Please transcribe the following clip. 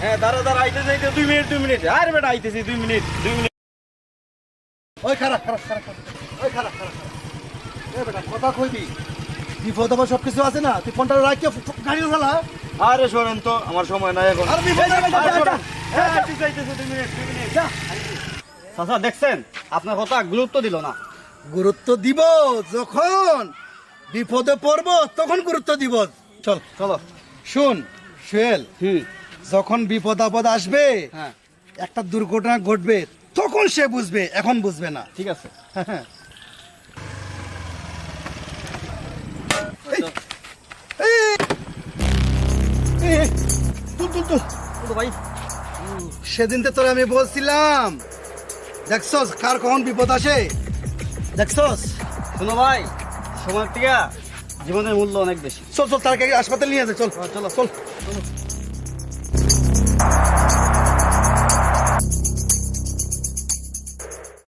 হ্যাঁ দাঁড়া আইতেছে 2 মিনিট আরে বেটা আইতেছি 2 মিনিট ওই খারাপ ওই খারাপ এ বেটা কথা কইবি বিপদ আপদ সব কিছু আছে না, তুই ফোনটা রাখিয়ে গাড়ি চালা। আরে শোনেন তো আমার সময় নাই এখন। আর বিপদ হ্যাঁ আইতেছে 2 মিনিট যা। চাচা দেখছেন আপনার কথা গুরুত্ব দিল না। গুরুত্ব দিব যখন বিপদে পড়ব তখন গুরুত্ব দিব। চল চলো। শুন সোহেল, যখন বিপদ আপদ আসবে, হ্যাঁ একটা দুর্ঘটনা ঘটবে, তখন সে বুঝবে, এখন বুঝবে না। ঠিক আছে। তুল ভাই, সেদিন তো তোর আমি বলছিলাম, দেখছস কার কখন বিপদ আসে, দেখছস। শোনো ভাই, সময় থেকে জীবনের মূল্য অনেক বেশি। চল তার আগে হাসপাতাল নিয়ে যা, চল চলো চল।